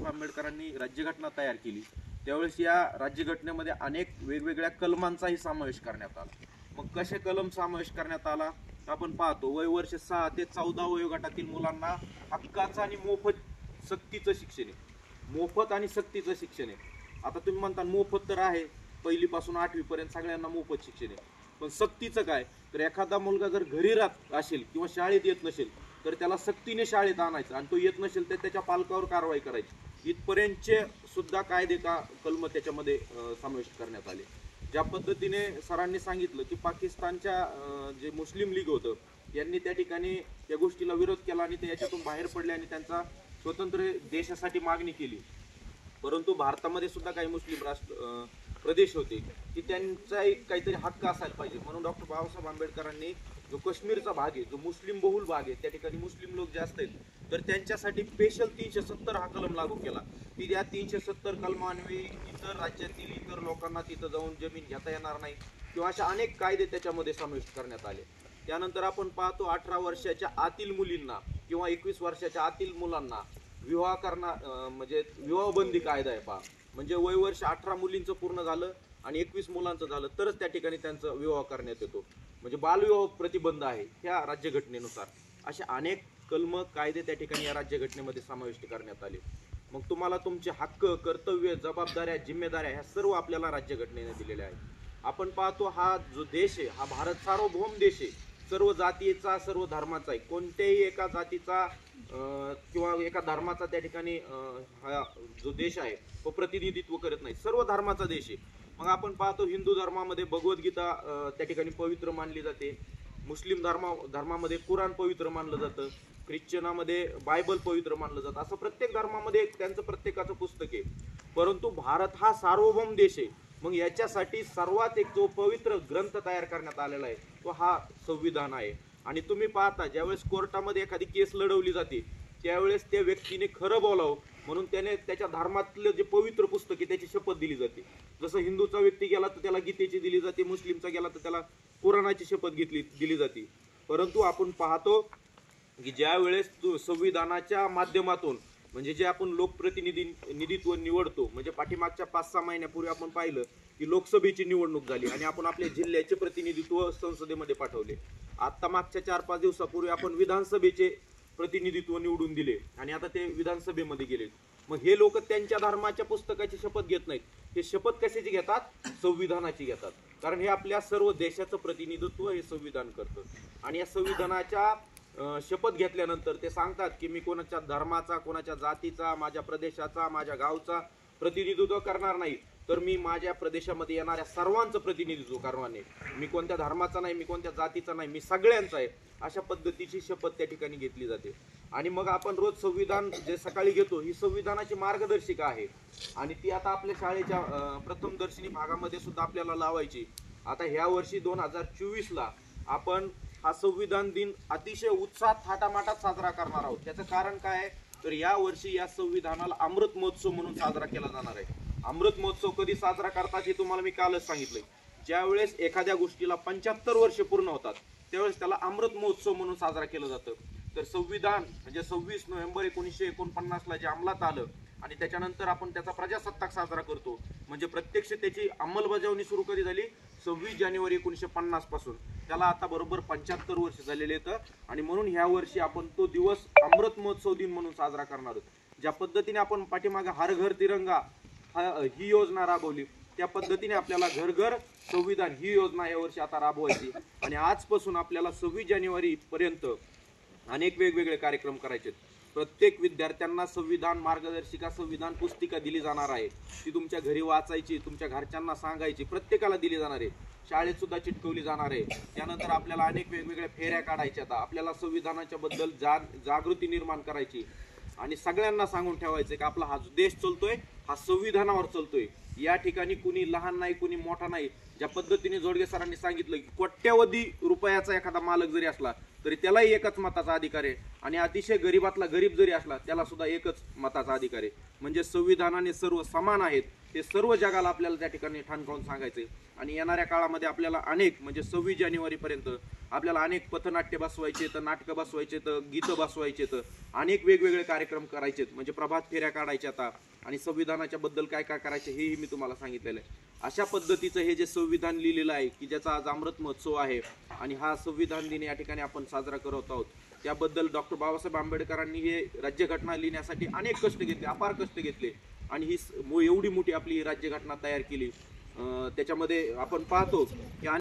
बाबासाहेब आंबेडकरांनी राज्यघटना तयार केली त्यावेळेस या राज्यघटनेमध्ये अनेक वेगवेगळ्या कलमांचाही समावेश करण्यात आला। मग कसे कलम समावेश करण्यात आला आपण पाहतो, वय वर्ष 6 ते 14 वयोगटातील मुलांना हक्काचं आणि मोफत सक्तीचं शिक्षण आहे। मोफत आणि सक्तीचं शिक्षण आहे। आता तुम्ही म्हणता मोफत तर आहे, पहिलीपासून 8वी पर्यंत सगळ्यांना मोफत शिक्षण आहे, पण सक्तीचं काय? तर एखादा मुलगा जर घरी राहत असेल किंवा शाळेत येत नसेल तर त्याला सक्तीने शाळेत आणायचं, आणि तो येत नसेल तर त्याच्या पालकावर कारवाई करायची। इथपर्यंतचे सुद्धा कायदे कलम त्याच्यामध्ये समाविष्ट करण्यात आले। ज्या पद्धतीने सरांनी सांगितलं की पाकिस्तानच्या जे मुस्लिम लीग होतं यांनी त्या ठिकाणी त्या गोष्टीला विरोध केला आणि ते याच्यातून बाहेर पडले आणि त्यांचा स्वतंत्र देशासाठी मागणी केली, परंतु भारतामध्ये सुद्धा काही मुस्लिम प्रदेश होते की त्यांचाही काहीतरी हक्क असायला पाहिजे, म्हणून डॉक्टर बाबासाहेब आंबेडकरांनी जो काश्मीरचा भाग आहे, जो मुस्लिम बहुल भाग आहे, त्या ठिकाणी मुस्लिम लोक जास्त आहेत, तर त्यांच्यासाठी स्पेशल 370 हा कलम लागू केला की या 370 कलमान्वये इतर राज्यातील इतर लोकांना तिथं जाऊन जमीन घेता येणार नाही किंवा अशा अनेक कायदे त्याच्यामध्ये समाविष्ट करण्यात आले। त्यानंतर आपण पाहतो 18 वर्षाच्या आतील मुलींना किंवा 21 वर्षाच्या आतील मुलांना विवाह म्हणजे विवाहबंदी कायदा आहे पहा, म्हणजे वय वर्ष 18 मुलींचं पूर्ण झालं आणि 21 मुलांचं झालं तरच त्या ठिकाणी त्यांचा विवाह करण्यात येतो, म्हणजे बालविवाह प्रतिबंध आहे ह्या राज्यघटनेनुसार। अशा अनेक कलम कायदे त्या ठिकाणी या राज्यघटनेमध्ये समाविष्ट करण्यात आले। मग तुम्हाला तुमचे हक्क, कर्तव्य, जबाबदाऱ्या, जिम्मेदाऱ्या ह्या सर्व आपल्याला राज्यघटनेने दिलेल्या आहेत। आपण पाहतो हा जो देश आहे हा भारत सार्वभौम देश आहे, सर्व जातीचा सर्व धर्माचा आहे, कोणत्याही एका जातीचा किंवा एका धर्माचा त्या ठिकाणी हा जो देश आहे तो प्रतिनिधित्व करत नाही, सर्व धर्माचा देश आहे। मग आपण पाहतो हिंदू धर्मामध्ये भगवद्गीता त्या ठिकाणी पवित्र मानली जाते, मुस्लिम धर्मामध्ये कुराण पवित्र मानलं जातं, ख्रिश्चनामध्ये बायबल पवित्र मानलं जातं, असं प्रत्येक धर्मामध्ये त्यांचं प्रत्येकाचं पुस्तक आहे। परंतु भारत हा सार्वभौम देश आहे, मग याच्यासाठी सर्वात एक जो पवित्र ग्रंथ तयार करण्यात आलेला आहे तो हा संविधान आहे। आणि तुम्ही पाहता ज्यावेळेस कोर्टामध्ये एखादी केस लढवली जाते त्यावेळेस त्या व्यक्तीने खरं बोलावं म्हणून त्याने त्याच्या धर्मातलं जे पवित्र पुस्तक आहे त्याची शपथ दिली जाते। जसं हिंदूचा व्यक्ती गेला तर त्याला गीतेची दिली जाते, मुस्लिमचा गेला तर त्याला कुराणाची शपथ दिली जाते। परंतु आपण पाहतो की ज्या वेळेस संविधानाच्या माध्यमातून म्हणजे जे आपण लोकप्रतिनिधित्व निवडतो, म्हणजे पाठीमागच्या 5-6 महिन्यापूर्वी आपण पाहिलं की लोकसभेची निवडणूक झाली आणि आपण आपल्या जिल्ह्याचे प्रतिनिधित्व संसदेमध्ये पाठवले। आता मागच्या 4-5 दिवसापूर्वी आपण विधानसभेचे प्रतिनिधित्व निवडून दिले आणि आता ते विधानसभेमध्ये गेले। मग हे लोक त्यांच्या धर्माच्या पुस्तकाची शपथ घेत नाहीत, हे शपथ कशाची घेतात? संविधानाची घेतात, कारण हे आपल्या सर्व देशाचं प्रतिनिधित्व हे संविधान करतं। आणि या संविधानाच्या शपथ घेतल्यानंतर ते सांगतात की मी कोणाच्या धर्माचा, कोणाच्या जातीचा, माझ्या प्रदेशाचा, माझ्या गावचा प्रतिनिधित्व करणार नाही, तर मी माझ्या प्रदेशामध्ये येणाऱ्या सर्वांचं प्रतिनिधित्व करणार नाही, मी कोणत्या धर्माचा नाही, मी कोणत्या जातीचा नाही, मी सगळ्यांचा आहे, अशा पद्धतीची शपथ त्या ठिकाणी घेतली जाते। आणि मग आपण रोज संविधान जे सकाळी घेतो ही संविधानाची मार्गदर्शिका आहे आणि ती आता आपल्या शाळेच्या प्रथमदर्शनी भागामध्ये सुद्धा आपल्याला लावायची। आता ह्या वर्षी 2024ला आपण हा संविधान दिन अतिशय उत्साहात थाटामाटात साजरा करणार आहोत। त्याचं कारण काय आहे तर या वर्षी या संविधानाला अमृत महोत्सव म्हणून साजरा केला जाणार आहे। अमृत महोत्सव कधी साजरा करतात हे तुम्हाला मी कालच सांगितलंय, ज्यावेळेस एखाद्या गोष्टीला 75 वर्ष पूर्ण होतात त्यावेळेस त्याला अमृत महोत्सव म्हणून साजरा केलं जातं। तर संविधान म्हणजे 26 नोव्हेंबर 1949ला जे अंमलात आलं आणि त्याच्यानंतर आपण त्याचा प्रजासत्ताक साजरा करतो, म्हणजे प्रत्यक्ष त्याची अंमलबजावणी सुरू कधी झाली 26 जानेवारी 1950 पासून, त्याला आता बरोबर 75 वर्ष झालेले आहेत। आणि म्हणून ह्या वर्षी आपण तो दिवस अमृत महोत्सव दिन म्हणून साजरा करणार आहोत। ज्या पद्धतीने आपण पाठीमागे हर घर तिरंगा ही योजना राबवली त्या पद्धतीने आपल्याला घर घर संविधान ही योजना यावर्षी आता राबवायची आणि आजपासून आपल्याला 26 जानेवारी पर्यंत अनेक वेगवेगळे कार्यक्रम करायचे। प्रत्येक विद्यार्थ्यांना संविधान मार्गदर्शिका, संविधान पुस्तिका दिली जाणार आहे, ती तुमच्या घरी वाचायची, तुमच्या घरच्यांना सांगायची, प्रत्येकाला दिली जाणार आहे, शाळेत सुद्धा चिटकवली जाणार आहे। त्यानंतर आपल्याला अनेक वेगवेगळ्या फेऱ्या काढायच्या, आपल्याला संविधानाच्या बद्दल जागृती निर्माण करायची आणि सगळ्यांना सांगून ठेवायचं की आपला हा देश चालतोय हा संविधानावर चालतोय, या ठिकाणी कुणी लहान नाही, कुणी मोठा नाही, ज्या पद्धतीने जोडगे सरांनी सांगितलं की कोट्यवधी रुपयाचा एखादा मालक जरी असला तरी त्यालाही एकच मताचा अधिकार आहे, आणि अतिशय गरीबातला गरीब जरी असला त्याला सुद्धा एकच मताचा अधिकार आहे. म्हणजे संविधानाने सर्व समान आहेत ते सर्व जगाला आपल्याला त्या ठिकाणी ठणकावून सांगायचे. आणि येणाऱ्या काळामध्ये आपल्याला अनेक म्हणजे 26 जानेवारीपर्यंत आपल्याला अनेक पथनाट्य बसवायचे, तर नाटकं बसवायचे, तर गीतं बसवायचे, तर अनेक वेगवेगळे कार्यक्रम करायचे, म्हणजे प्रभात फेऱ्या काढायच्या आता, आणि संविधानाच्या बद्दल काय काय करायचे हेही मी तुम्हाला सांगितलेलं आहे. अशा पद्धतीचं हे जे संविधान लिहिलेलं आहे की ज्याचा आज अमृत महोत्सव आहे आणि हा संविधान दिन या ठिकाणी आपण साजरा करत आहोत, त्याबद्दल डॉक्टर बाबासाहेब आंबेडकरांनी हे राज्यघटना लिहिण्यासाठी अनेक कष्ट घेतले, अपार कष्ट घेतले, आणि ही एवढी मोठी आपली राज्यघटना तयार केली. त्याच्यामध्ये आपण पाहतो की